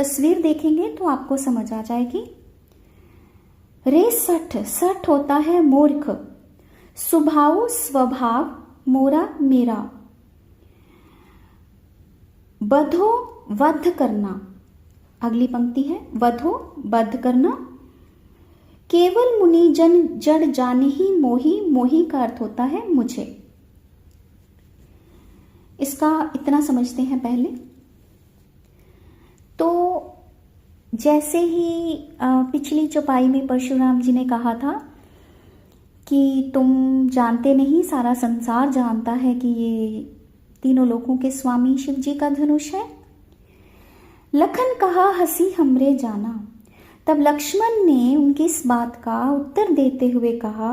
तस्वीर देखेंगे तो आपको समझ आ जाएगी। रे सठ, सठ होता है मूर्ख। स्वभाव, स्वभाव मोरा मेरा। बधो, वध करना। अगली पंक्ति है वधो, वध करना। केवल मुनि जन जड़ जाने ही मोही, मोही का अर्थ होता है मुझे। इसका इतना समझते हैं पहले। तो जैसे ही पिछली चौपाई में परशुराम जी ने कहा था कि तुम जानते नहीं, सारा संसार जानता है कि ये तीनों लोकों के स्वामी शिव जी का धनुष है। लखन कहा हंसी हमरे जाना। तब लक्ष्मण ने उनकी इस बात का उत्तर देते हुए कहा,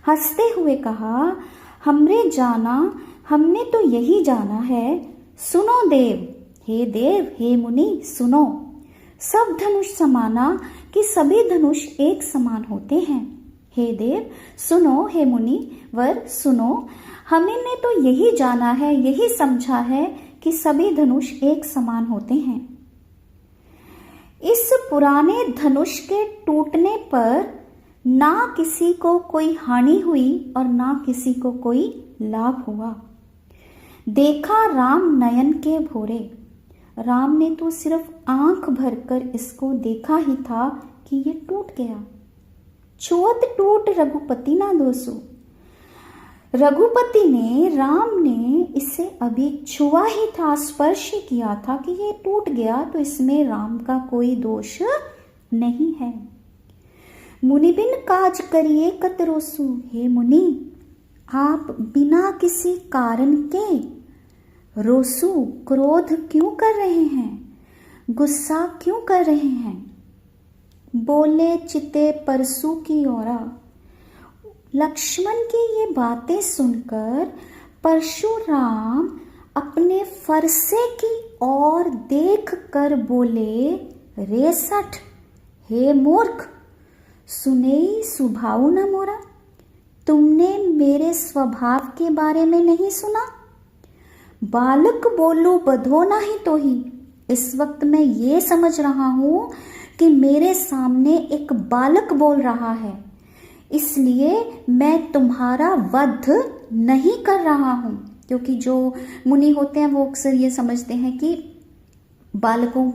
हंसते हुए कहा, हमरे जाना, हमने तो यही जाना है। सुनो देव, हे देव, हे मुनि सुनो। सब धनुष समाना, कि सभी धनुष एक समान होते हैं। हे देव सुनो, हे मुनि वर सुनो। हमने तो यही जाना है, यही समझा है कि सभी धनुष एक समान होते हैं। इस पुराने धनुष के टूटने पर ना किसी को कोई हानि हुई और ना किसी को कोई लाभ हुआ। देखा राम नयन के भोरे। राम ने तो सिर्फ आंख भरकर इसको देखा ही था कि ये टूट गया। छुअत टूट रघुपति ना दोसो। रघुपति ने, राम ने इसे अभी छुआ ही था, स्पर्श ही किया था कि ये टूट गया, तो इसमें राम का कोई दोष नहीं है। मुनि बिन काज करिए कतरोसु। हे मुनि, आप बिना किसी कारण के रोसु, क्रोध क्यों कर रहे हैं, गुस्सा क्यों कर रहे हैं। बोले चिते परसु की ओरा। लक्ष्मण की ये बातें सुनकर परशुराम अपने फरसे की ओर देख कर बोले, रे सठ, हे मूर्ख, सुने स्वभाव न मोरा। तुमने मेरे स्वभाव के बारे में नहीं सुना। बालक बोलो बधो नहीं तो ही। इस वक्त मैं ये समझ रहा हूं कि मेरे सामने एक बालक बोल रहा है, इसलिए मैं तुम्हारा वध नहीं कर रहा हूं। क्योंकि जो मुनि होते हैं वो अक्सर ये समझते हैं कि बालकों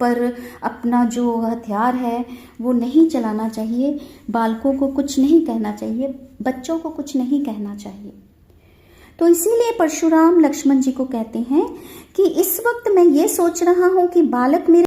पर अपना जो हथियार है वो नहीं चलाना चाहिए, बालकों को कुछ नहीं कहना चाहिए, बच्चों को कुछ नहीं कहना चाहिए। तो इसीलिए परशुराम लक्ष्मण जी को कहते हैं कि इस वक्त मैं ये सोच रहा हूं कि बालक मेरे